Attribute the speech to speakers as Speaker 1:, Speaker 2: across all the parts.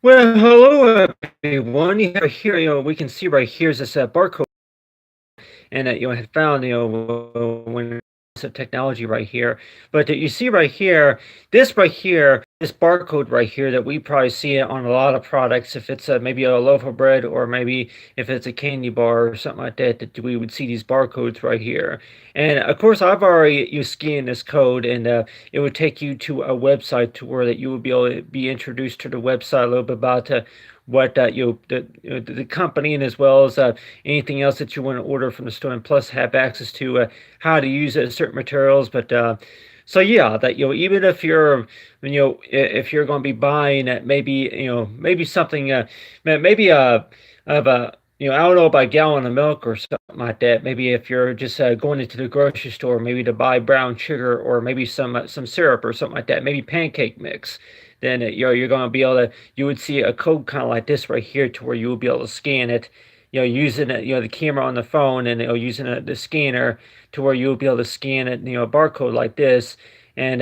Speaker 1: Well, hello everyone. You have here, we can see right here is this barcode, and had found, when of technology right here. But you see right here, this barcode right here that we probably see it on a lot of products. If it's maybe a loaf of bread, or maybe if it's a candy bar or something like that, that we would see these barcodes right here. And of course, I've already you scan this code, and it would take you to a website to where that you would be able to be introduced to the website a little bit about what the company, and as well as anything else that you want to order from the store, and plus have access to how to use certain materials. But so yeah, that even if you're if you're going to be buying maybe maybe something maybe of a I don't know, about a gallon of milk or something like that. Maybe if you're just going into the grocery store, maybe to buy brown sugar, or maybe some syrup or something like that, maybe pancake mix, then you're going to be able to, you would see a code kind of like this right here, to where you will be able to scan it, using it, the camera on the phone, and using the scanner, to where you will be able to scan it, a barcode like this, and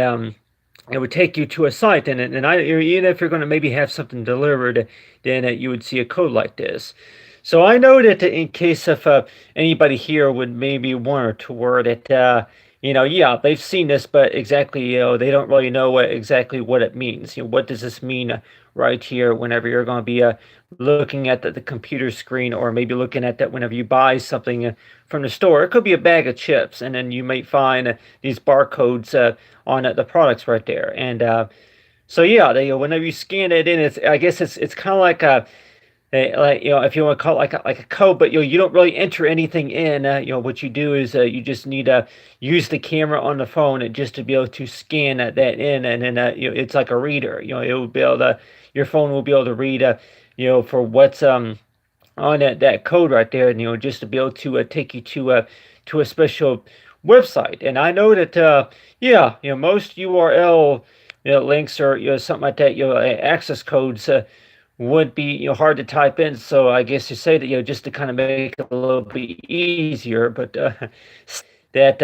Speaker 1: it would take you to a site, even if you're going to maybe have something delivered, then you would see a code like this. So I know that in case of anybody here would maybe want to word it, yeah, they've seen this, but exactly, they don't really know exactly what it means. What does this mean right here whenever you're going to be looking at the computer screen, or maybe looking at that whenever you buy something from the store. It could be a bag of chips, and then you might find these barcodes on the products right there. And so yeah, whenever you scan it in, I guess it's kind of like a like, if you want to call it like a code, but you don't really enter anything in. What you do is you just need to use the camera on the phone, and just to be able to scan that in, and then it's like a reader. It will be able to, your phone will be able to read for what's on that code right there, and just to be able to take you to a special website. And I know that yeah, most URL links, or something like that, access codes would be hard to type in. So I guess you say that just to kind of make it a little bit easier. But that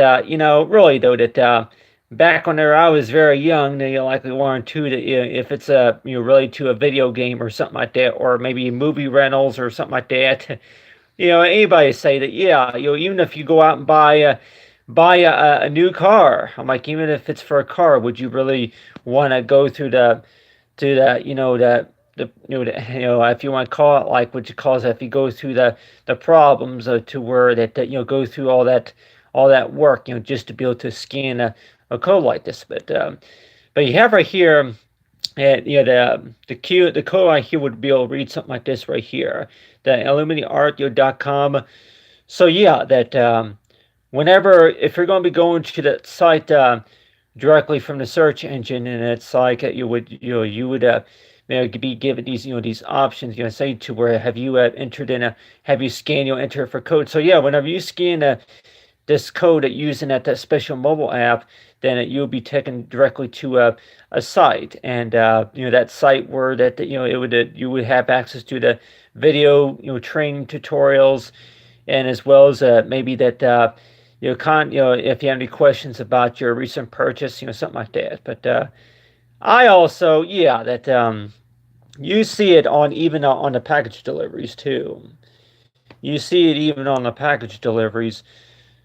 Speaker 1: really though, that back when I was very young, they likely wanted to that, if it's related to a video game or something like that, or maybe movie rentals or something like that. Anybody say that, yeah, even if you go out and buy a new car, I'm like, even if it's for a car, would you really want to go through the to the if you want to call it like what you call it, if you go through the problems to where that go through all that work, just to be able to scan a code like this. But you have right here, the code right here would be able to read something like this right here, the alumicolor.com. So yeah, that whenever, if you're going to be going to that site directly from the search engine, and it's like you would be given these options, say, to where have you entered in have you scanned, enter for code. So yeah, whenever you scan this code using that special mobile app, then you'll be taken directly to a site, and that site where that it would you would have access to the video training tutorials, and as well as maybe that if you have any questions about your recent purchase, something like that. But I also, yeah, that you see it on, even on the package deliveries too. You see it even on the package deliveries.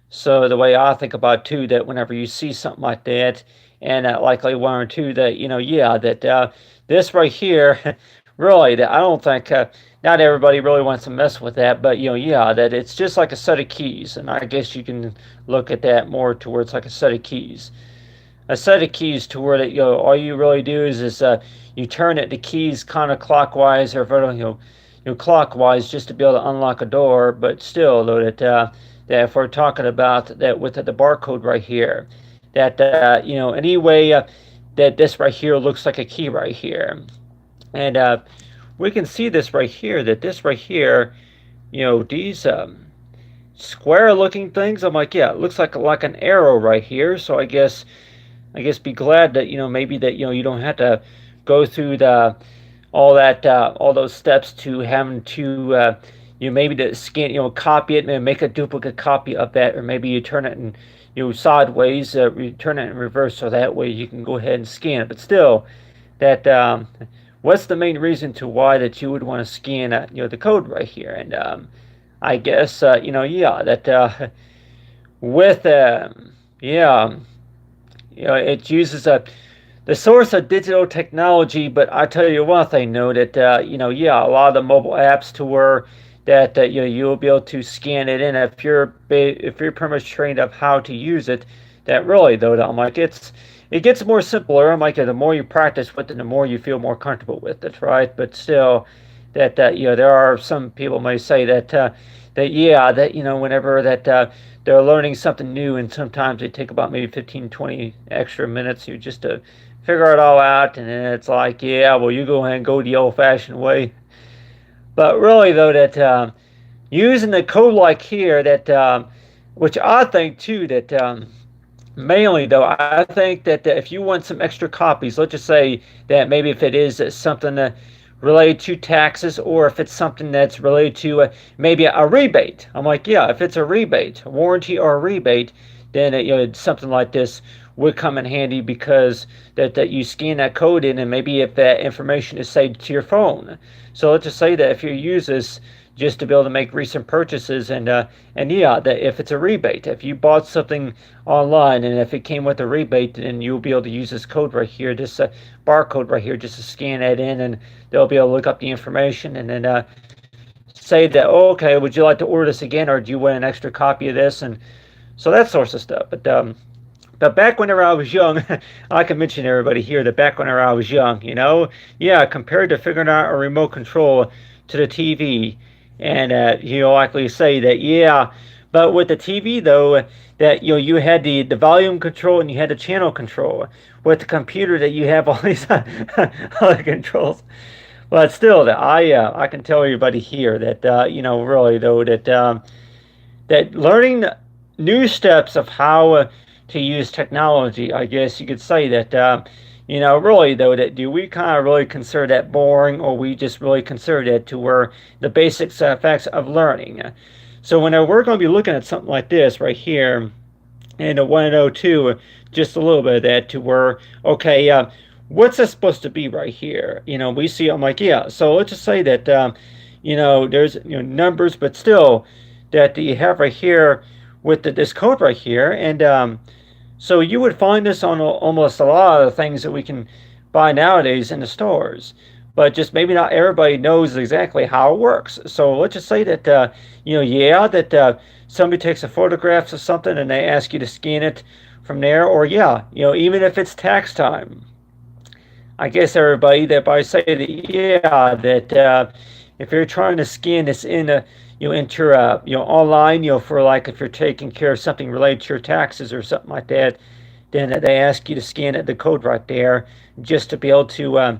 Speaker 1: So the way I think about it too, that whenever you see something like that, and likely one or two, that yeah, that this right here, really, that I don't think not everybody really wants to mess with that, but yeah, that it's just like a set of keys, and I guess you can look at that more towards like a set of keys. A set of keys to where that all you really do is you turn it the keys kind of clockwise, or clockwise, just to be able to unlock a door. But still, though, that if we're talking about that with the barcode right here, that anyway, that this right here looks like a key right here, and we can see this right here, that this right here, these square looking things. I'm like, yeah, it looks like an arrow right here. So I guess be glad that maybe that you don't have to go through the all those steps to having to maybe to scan, copy it and make a duplicate copy of that, or maybe you turn it in sideways, you turn it in reverse, so that way you can go ahead and scan it. But still, that what's the main reason to why that you would want to scan the code right here? And I guess yeah, that with yeah, it uses a the source of digital technology. But I tell you one thing, know that yeah, a lot of the mobile apps to where that you'll be able to scan it in if you're pretty much trained up how to use it. That really though, I'm like it gets more simpler. I'm like the more you practice with it, the more you feel more comfortable with it, right? But still, that there are some people may say that that yeah, that whenever that they're learning something new, and sometimes they take about maybe 15, 20 extra minutes you just to figure it all out, and then it's like, yeah, well, you go ahead and go the old-fashioned way. But really, though, that using the code like here, that which I think too, that mainly though, I think that if you want some extra copies, let's just say that maybe if it is something related to taxes, or if it's something that's related to maybe a rebate. I'm like, yeah, if it's a rebate, a warranty or a rebate, then something like this would come in handy, because that you scan that code in, and maybe if that information is saved to your phone. So let's just say that if you use this just to be able to make recent purchases, and yeah, that if it's a rebate, if you bought something online and if it came with a rebate, then you'll be able to use this code right here, this barcode right here, just to scan that in, and they'll be able to look up the information, and then say that, oh, okay, would you like to order this again, or do you want an extra copy of this? And so that sorts of stuff. But back whenever I was young, I can mention everybody here that back whenever I was young, yeah, compared to figuring out a remote control to the TV, and you'll likely say that, yeah, but with the TV though, that you had the volume control and you had the channel control. With the computer, that you have all these other controls. But still, that I can tell everybody here that really though, that learning new steps of how to use technology, I guess you could say that really though, that do we kind of really consider that boring, or we just really consider that to where the basic facts of learning. So whenever we're going to be looking at something like this right here in the 102, just a little bit of that, to where, okay, what's this supposed to be right here? We see, I'm like, yeah, so let's just say that there's numbers, but still that you have right here with this code right here. And so you would find this on almost a lot of the things that we can buy nowadays in the stores, but just maybe not everybody knows exactly how it works. So let's just say that yeah, that somebody takes a photograph of something and they ask you to scan it from there, or yeah, even if it's tax time, I guess everybody that by say that, yeah, that if you're trying to scan this in enter online, for like if you're taking care of something related to your taxes or something like that, then they ask you to scan the code right there, just to be able to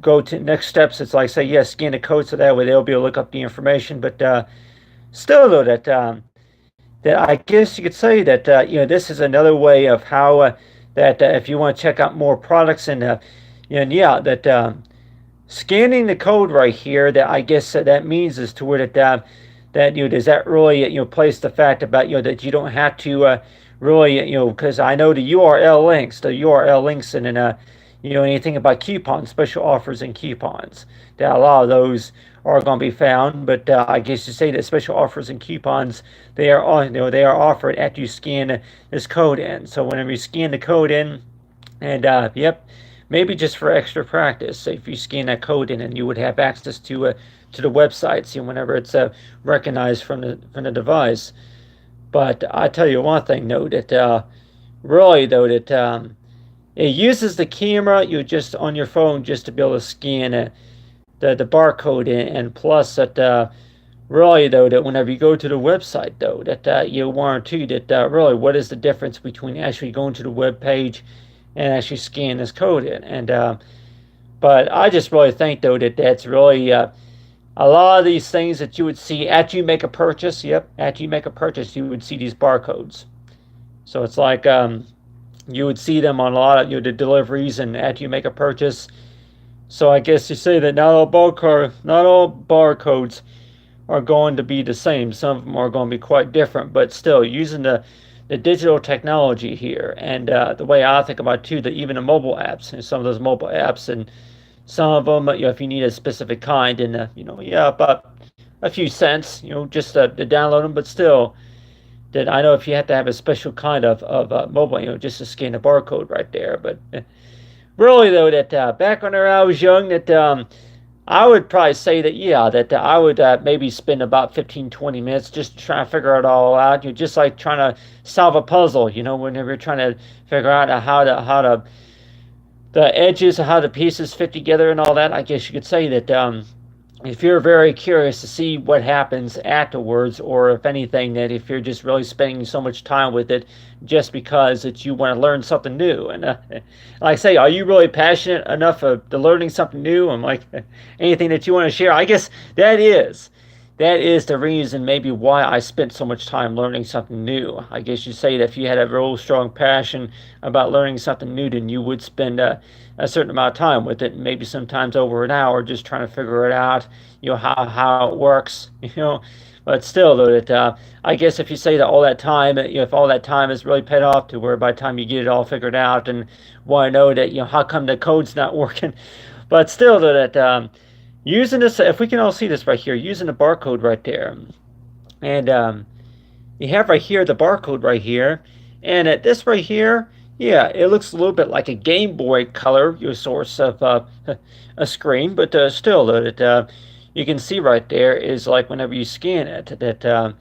Speaker 1: go to next steps. It's like, say, yeah, scan the code, so that way they'll be able to look up the information. But still though, that I guess you could say that this is another way of how that if you want to check out more products, and yeah, that scanning the code right here, that I guess that means is to where that does that really place the fact about that you don't have to really because I know the URL links and then anything about coupons, special offers and coupons, that a lot of those are going to be found. But I guess you say that special offers and coupons, they are on they are offered after you scan this code in. So whenever you scan the code in, and yep, maybe just for extra practice, if you scan that code in, and you would have access to the websites, whenever it's recognized from the device. But I tell you one thing, though, that really though, that it uses the camera just on your phone, just to be able to scan the barcode in, and plus that really though, that whenever you go to the website though, that you want to that really what is the difference between actually going to the web page and actually scan this code in. And but I just really think though that that's really a lot of these things that you would see after you make a purchase. Yep, after you make a purchase, you would see these barcodes. So it's like you would see them on a lot of the deliveries, and after you make a purchase. So I guess you say that not all barcodes are going to be the same. Some of them are going to be quite different, but still using the digital technology here, and the way I think about it too, that even the mobile apps, and some of those mobile apps, and Some of them, if you need a specific kind, and yeah, about a few cents, just to download them. But still, that I know if you have to have a special kind of mobile, just to scan the barcode right there. But really, though, that back when I was young, that I would probably say that, yeah, that I would maybe spend about 15, 20 minutes just trying to figure it all out. You're just like trying to solve a puzzle, whenever you're trying to figure out how to the edges, how the pieces fit together and all that. I guess you could say that if you're very curious to see what happens afterwards, or if anything, that if you're just really spending so much time with it just because that you want to learn something new. And like I say, are you really passionate enough of to learning something new? And like anything that you want to share, I guess that is the reason maybe why I spent so much time learning something new. I guess you say that if you had a real strong passion about learning something new, then you would spend a certain amount of time with it, maybe sometimes over an hour, just trying to figure it out, how it works, But still, though, that I guess if you say that all that time, if all that time is really paid off to where by the time you get it all figured out and want to know that, how come the code's not working, but still, though, that using this, if we can all see this right here, using the barcode right there, and you have right here the barcode right here, and at this right here, yeah, it looks a little bit like a Game Boy Color, your source of a screen, but still, that you can see right there is like whenever you scan it, that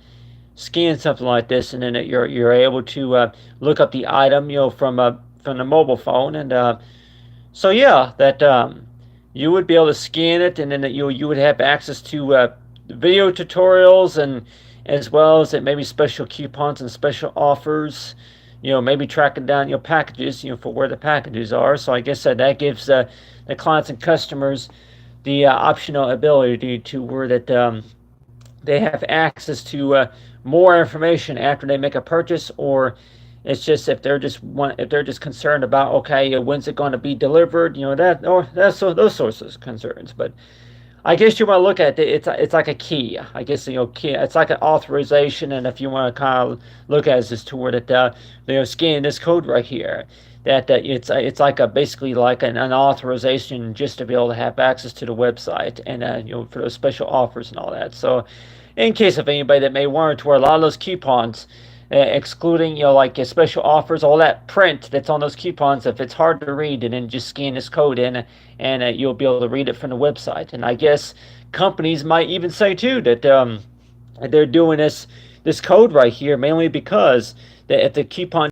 Speaker 1: scan something like this, and then you're able to look up the item, from the mobile phone, and so yeah, that you would be able to scan it, and then you would have access to video tutorials, and as well as maybe special coupons and special offers. Maybe tracking down packages, for where the packages are. So I guess that gives the clients and customers the optional ability to where that they have access to more information after they make a purchase, or it's just if they're just concerned about, okay, when's it going to be delivered, that's those sorts of concerns. But I guess you want to look at it. It's like a key. I guess key. It's like an authorization, and if you want to kind of look at this toward it, scan this code right here. That it's like basically like an authorization just to be able to have access to the website, and for those special offers and all that. So, in case of anybody that may want to, where a lot of those coupons, excluding like special offers, all that print that's on those coupons, if it's hard to read, and then just scan this code in, and you'll be able to read it from the website. And I guess companies might even say too that they're doing this code right here mainly because that if the coupon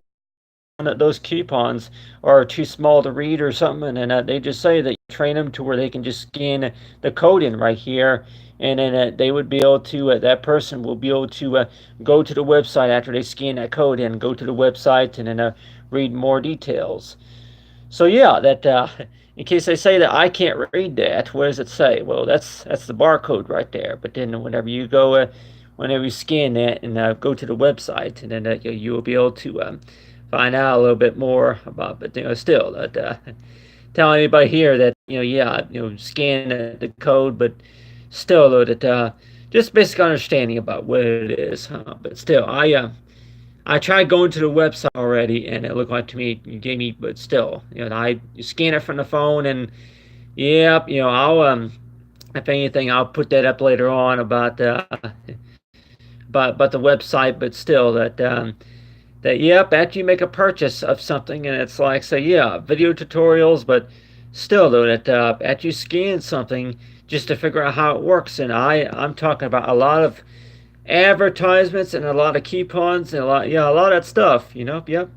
Speaker 1: those coupons are too small to read or something, and they just say that you train them to where they can just scan the code in right here, and then they would be able to that person will be able to go to the website after they scan that code in, go to the website, and then read more details. So yeah, that in case they say that I can't read that, what does it say? Well, that's the barcode right there. But then whenever you scan that and go to the website, and then you will be able to find out a little bit more about. But still, that tell anybody here that yeah, scan the code, but still, though, that just basic understanding about what it is. But still, I tried going to the website already, and it looked like to me you gave me, but still, I scan it from the phone, and yep, I'll if anything, I'll put that up later on about about the website. But still, that yep, after you make a purchase of something, and it's like, say, yeah, video tutorials, but still, though, that after you scan something just to figure out how it works, and I'm talking about a lot of advertisements and a lot of coupons and a lot of that stuff, yep.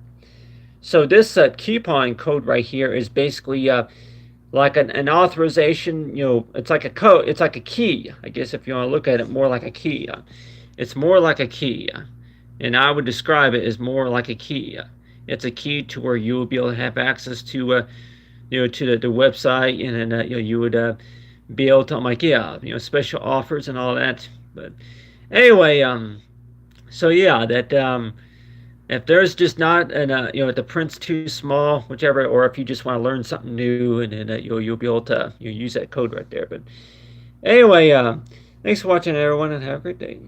Speaker 1: So this coupon code right here is basically like an authorization, it's like a code, it's like a key, I guess, if you want to look at it more like a key. It's more like a key, and I would describe it as more like a key. It's a key to where you will be able to have access to to the website, and then you would be able to, like, yeah, special offers and all that. But anyway, so yeah, that if there's just not an if the print's too small, whichever, or if you just want to learn something new, and then you'll be able to use that code right there. But anyway, thanks for watching, everyone, and have a great day.